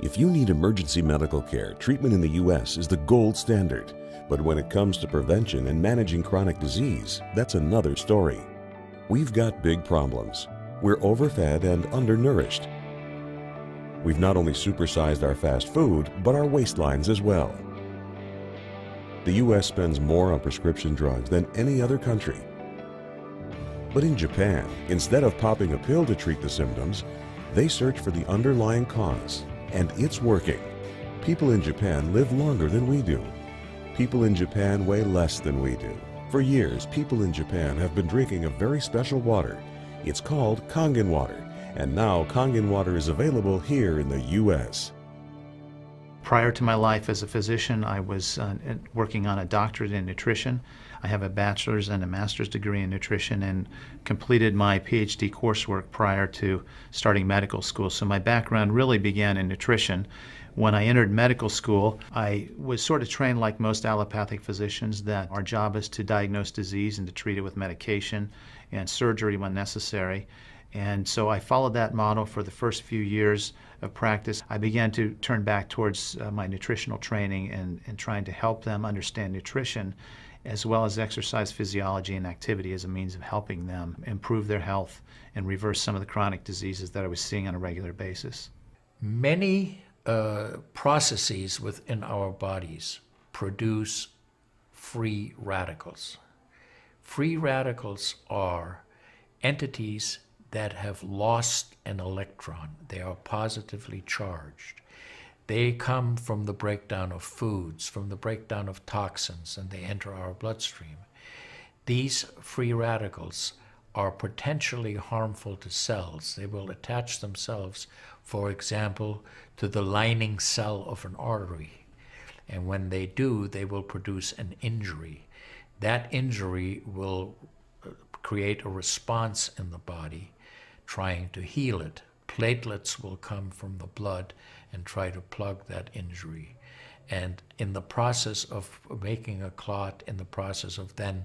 If you need emergency medical care, treatment in the U.S. is the gold standard. But when it comes to prevention and managing chronic disease, that's another story. We've got big problems. We're overfed and undernourished. We've not only supersized our fast food, but our waistlines as well. The U.S. spends more on prescription drugs than any other country. But in Japan, instead of popping a pill to treat the symptoms, they search for the underlying cause. And it's working. People in Japan live longer than we do. People in Japan weigh less than we do. For years, people in Japan have been drinking a very special water. It's called Kangen Water, and now Kangen Water is available here in the U.S. Prior to my life as a physician, I was working on a doctorate in nutrition. I have a bachelor's and a master's degree in nutrition and completed my PhD coursework prior to starting medical school. So my background really began in nutrition. When I entered medical school, I was sort of trained like most allopathic physicians that our job is to diagnose disease and to treat it with medication and surgery when necessary. And so I followed that model for the first few years of practice. I began to turn back towards my nutritional training and trying to help them understand nutrition as well as exercise physiology and activity as a means of helping them improve their health and reverse some of the chronic diseases that I was seeing on a regular basis. Many processes within our bodies produce free radicals. Free radicals are entities that have lost an electron. They are positively charged. They come from the breakdown of foods, from the breakdown of toxins, and they enter our bloodstream. These free radicals are potentially harmful to cells. They will attach themselves, for example, to the lining cell of an artery. And when they do, they will produce an injury. That injury will create a response in the body trying to heal it. Platelets will come from the blood and try to plug that injury. And in the process of making a clot, in the process of then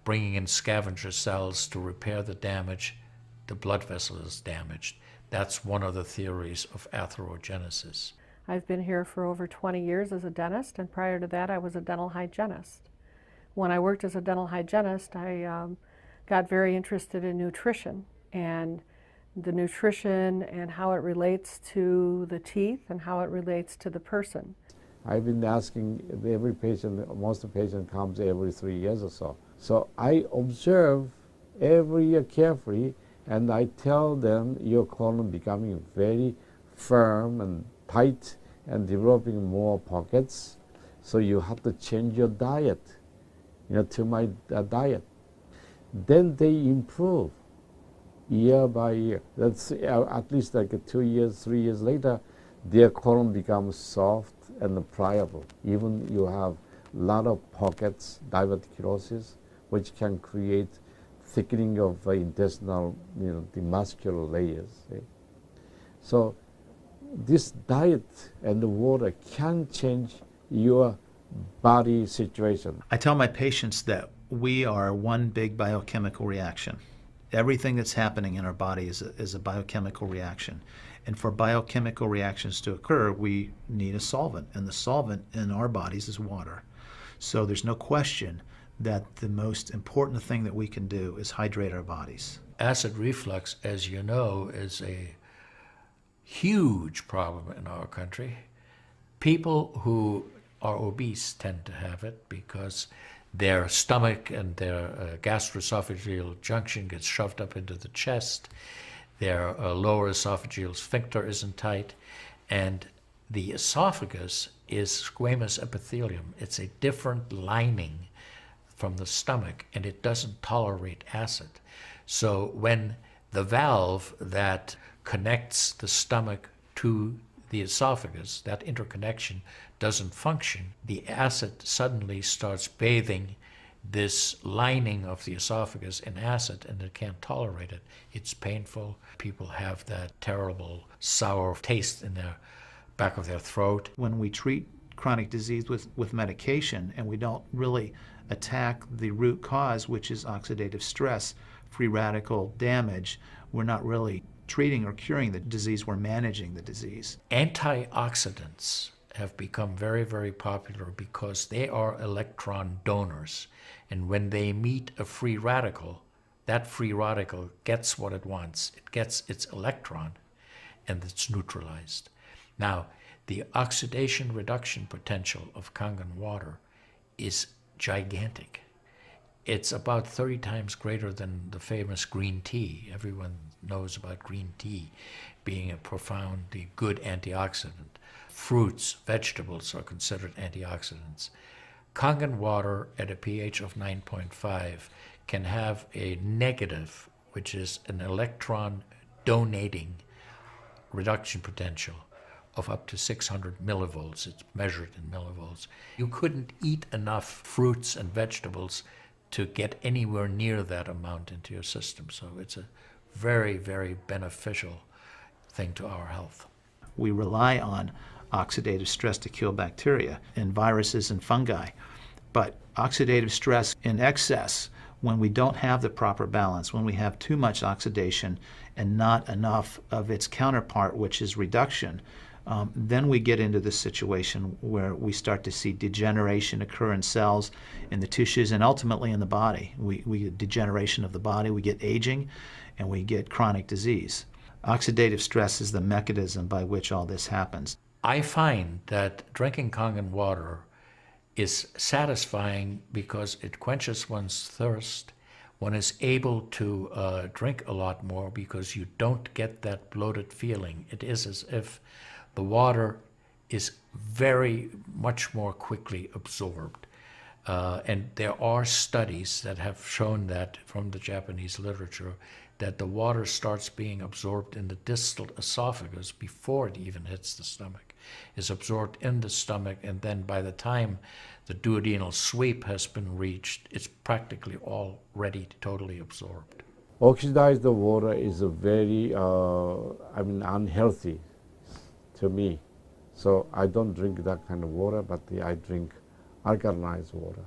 bringing in scavenger cells to repair the damage, the blood vessel is damaged. That's one of the theories of atherogenesis. I've been here for over 20 years as a dentist, and prior to that I was a dental hygienist. When I worked as a dental hygienist, I got very interested in nutrition and the nutrition and how it relates to the teeth and how it relates to the person. I've been asking every patient, most of the patient comes every 3 years or so. So I observe every year carefully, and I tell them your colon becoming very firm and tight and developing more pockets. So you have to change your diet, to my diet. Then they improve year by year. That's at least like 2 years, 3 years later, their colon becomes soft and pliable. Even you have a lot of pockets, diverticulosis, which can create thickening of intestinal, the muscular layers. So this diet and the water can change your body situation. I tell my patients that we are one big biochemical reaction. Everything that's happening in our body is a biochemical reaction. And for biochemical reactions to occur, we need a solvent. And the solvent in our bodies is water. So there's no question that the most important thing that we can do is hydrate our bodies. Acid reflux, as you know, is a huge problem in our country. People who are obese tend to have it because their stomach and their gastroesophageal junction gets shoved up into the chest. Their lower esophageal sphincter isn't tight. And the esophagus is squamous epithelium. It's a different lining from the stomach, and it doesn't tolerate acid. So when the valve that connects the stomach to the esophagus, that interconnection doesn't function, the acid suddenly starts bathing this lining of the esophagus in acid, and it can't tolerate it. It's painful. People have that terrible sour taste in the back of their throat. When we treat chronic disease with medication and we don't really attack the root cause, which is oxidative stress, free radical damage, we're not really treating or curing the disease, we're managing the disease. Antioxidants have become very, very popular because they are electron donors. And when they meet a free radical, that free radical gets what it wants. It gets its electron, and it's neutralized. Now, the oxidation reduction potential of Kangen water is gigantic. It's about 30 times greater than the famous green tea. Everyone knows about green tea being a profoundly good antioxidant. Fruits, vegetables are considered antioxidants. Kangen water at a pH of 9.5 can have a negative, which is an electron donating reduction potential of up to 600 millivolts. It's measured in millivolts. You couldn't eat enough fruits and vegetables to get anywhere near that amount into your system. So it's a very, very beneficial thing to our health. We rely on oxidative stress to kill bacteria and viruses and fungi. But oxidative stress in excess, when we don't have the proper balance, when we have too much oxidation and not enough of its counterpart, which is reduction, then we get into this situation where we start to see degeneration occur in cells, in the tissues, and ultimately in the body. We get degeneration of the body, we get aging, and we get chronic disease. Oxidative stress is the mechanism by which all this happens. I find that drinking Kangen water is satisfying because it quenches one's thirst. One is able to drink a lot more because you don't get that bloated feeling. It is as if the water is very much more quickly absorbed. And there are studies that have shown that from the Japanese literature that the water starts being absorbed in the distal esophagus before it even hits the stomach, is absorbed in the stomach, and then by the time the duodenal sweep has been reached, it's practically already totally absorbed. Oxidized water is a very, unhealthy to me. So I don't drink that kind of water, but I drink alkalized water.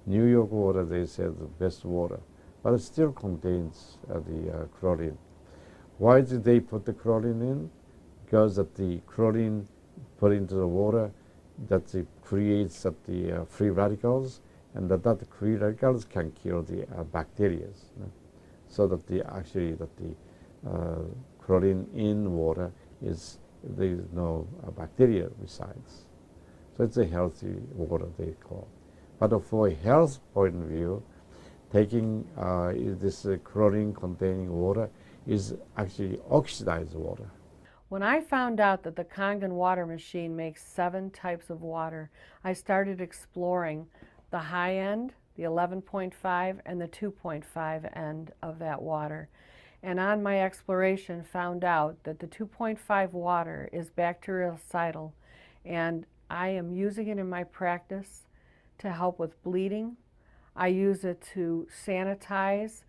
New York water, they say, the best water, but it still contains the chlorine. Why did they put the chlorine in? Because that the chlorine put into the water, that it creates the free radicals, and that free radicals can kill the bacteria. So that the chlorine in water is, there is no bacteria resides. So it's a healthy water, they call. But for a health point of view, taking this chlorine containing water is actually oxidized water. When I found out that the Kangen water machine makes 7 types of water, I started exploring the high end, the 11.5, and the 2.5 end of that water. And on my exploration found out that the 2.5 water is bactericidal, and I am using it in my practice to help with bleeding. I use it to sanitize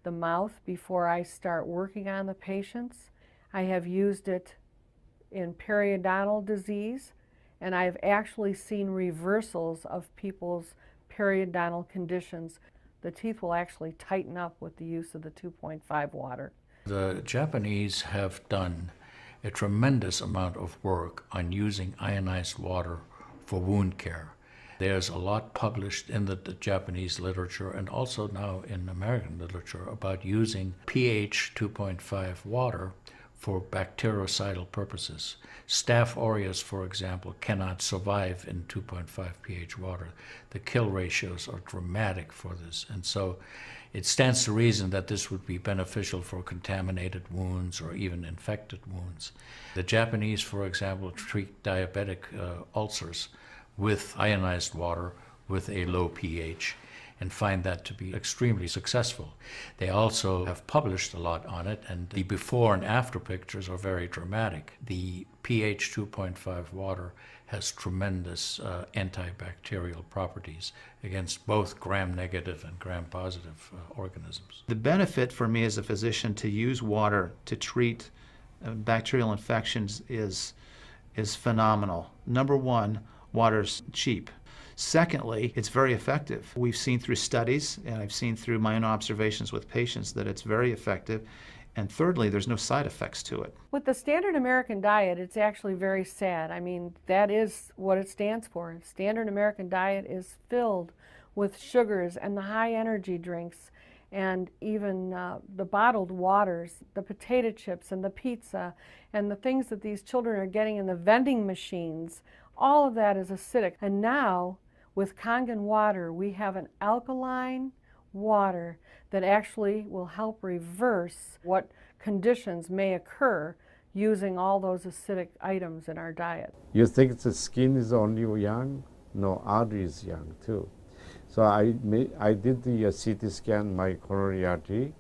the mouth before I start working on the patients. I have used it in periodontal disease, and I've actually seen reversals of people's periodontal conditions. The teeth will actually tighten up with the use of the 2.5 water. The Japanese have done a tremendous amount of work on using ionized water for wound care. There's a lot published in the Japanese literature and also now in American literature about using pH 2.5 water for bactericidal purposes. Staph aureus, for example, cannot survive in 2.5 pH water. The kill ratios are dramatic for this, and so it stands to reason that this would be beneficial for contaminated wounds or even infected wounds. The Japanese, for example, treat diabetic ulcers with ionized water with a low pH and find that to be extremely successful. They also have published a lot on it, and the before and after pictures are very dramatic. The pH 2.5 water has tremendous antibacterial properties against both gram-negative and gram-positive organisms. The benefit for me as a physician to use water to treat bacterial infections is phenomenal. Number one, water's cheap. Secondly, it's very effective. We've seen through studies, and I've seen through my own observations with patients, that it's very effective. And thirdly, there's no side effects to it. With the standard American diet, it's actually very sad. I mean, that is what it stands for. Standard American diet is filled with sugars and the high energy drinks and even the bottled waters, the potato chips and the pizza and the things that these children are getting in the vending machines. All of that is acidic. And now, with Kangen Water, we have an alkaline water that actually will help reverse what conditions may occur using all those acidic items in our diet. You think the skin is only young? No, artery is young too. So I did the CT scan, my coronary artery,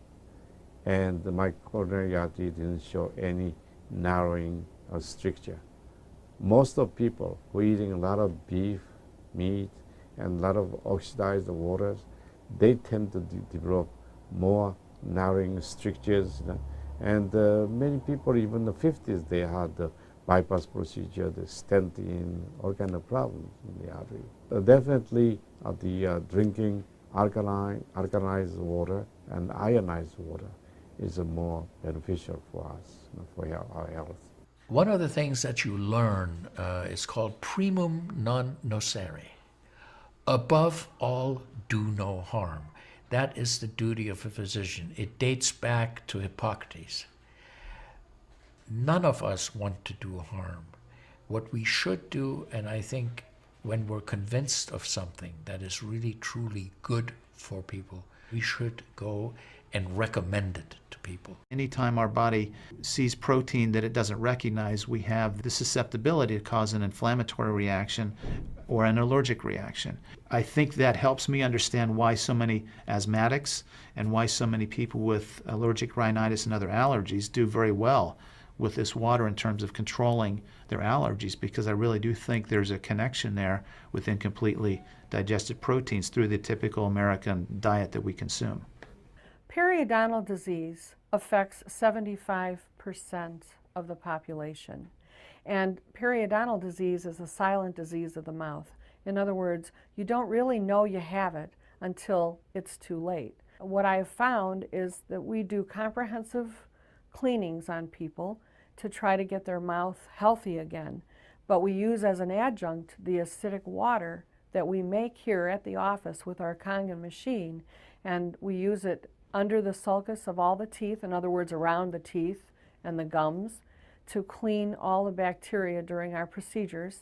and my coronary artery didn't show any narrowing or stricture. Most of people who are eating a lot of beef, meat, and a lot of oxidized waters, they tend to develop more narrowing strictures. And many people, even in the 50s, they had the bypass procedure, the stent in, all kind of problems in the artery. Definitely the drinking alkalized water and ionized water is more beneficial for us, for our health. One of the things that you learn is called primum non nocere. Above all, do no harm. That is the duty of a physician. It dates back to Hippocrates. None of us want to do harm. What we should do, and I think when we're convinced of something that is really truly good for people, we should go and recommend it to people. Anytime our body sees protein that it doesn't recognize, we have the susceptibility to cause an inflammatory reaction or an allergic reaction. I think that helps me understand why so many asthmatics and why so many people with allergic rhinitis and other allergies do very well with this water in terms of controlling their allergies, because I really do think there's a connection there with incompletely digested proteins through the typical American diet that we consume. Periodontal disease affects 75% of the population. And periodontal disease is a silent disease of the mouth. In other words, you don't really know you have it until it's too late. What I have found is that we do comprehensive cleanings on people to try to get their mouth healthy again. But we use as an adjunct the acidic water that we make here at the office with our Kangen machine, and we use it under the sulcus of all the teeth, in other words, around the teeth and the gums, to clean all the bacteria during our procedures.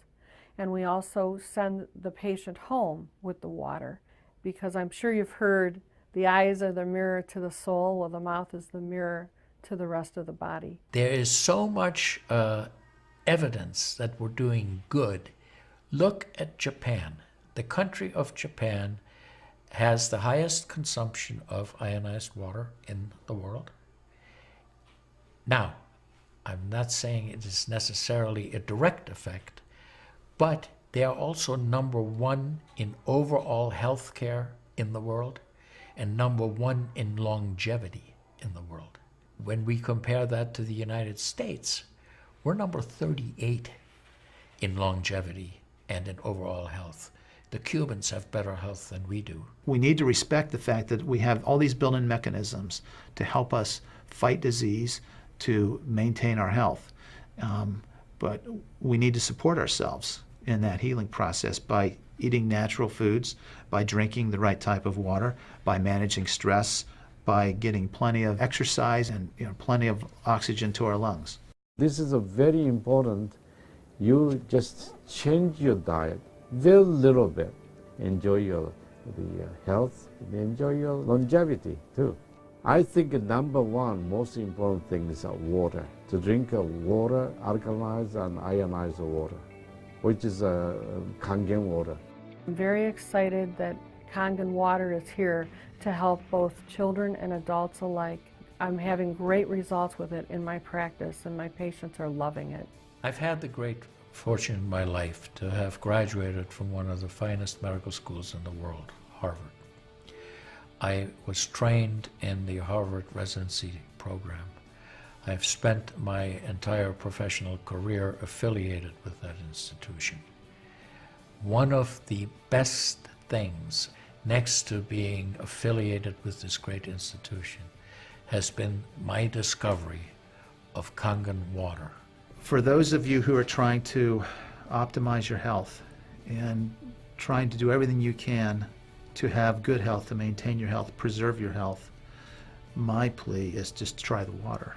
And we also send the patient home with the water, because I'm sure you've heard the eyes are the mirror to the soul, while the mouth is the mirror to the rest of the body. There is so much evidence that we're doing good. Look at Japan. The country of Japan has the highest consumption of ionized water in the world. Now, I'm not saying it is necessarily a direct effect, but they are also #1 in overall health care in the world and #1 in longevity in the world. When we compare that to the United States, we're number 38 in longevity and in overall health. The Cubans have better health than we do. We need to respect the fact that we have all these built-in mechanisms to help us fight disease, to maintain our health. But we need to support ourselves in that healing process by eating natural foods, by drinking the right type of water, by managing stress, by getting plenty of exercise and plenty of oxygen to our lungs. This is a very important. You just change your diet very little bit. Enjoy the health, enjoy your longevity too. I think #1 most important thing is water. To drink water, alkalized and ionized water, which is Kangen water. I'm very excited that Kangen Water is here to help both children and adults alike. I'm having great results with it in my practice, and my patients are loving it. I've had the great fortune in my life to have graduated from one of the finest medical schools in the world, Harvard. I was trained in the Harvard residency program. I've spent my entire professional career affiliated with that institution. One of the best things, next to being affiliated with this great institution, has been my discovery of Kangen water. For those of you who are trying to optimize your health and trying to do everything you can to have good health, to maintain your health, preserve your health, my plea is just try the water.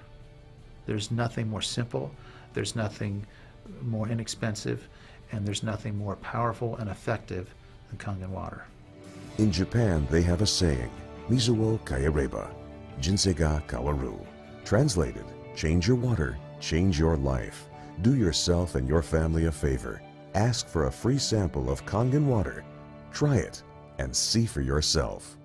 There's nothing more simple, there's nothing more inexpensive, and there's nothing more powerful and effective than Kangen water. In Japan, they have a saying, Mizuo kaereba, jinsei ga kawaru. Translated, change your water, change your life. Do yourself and your family a favor. Ask for a free sample of Kangen water. Try it and see for yourself.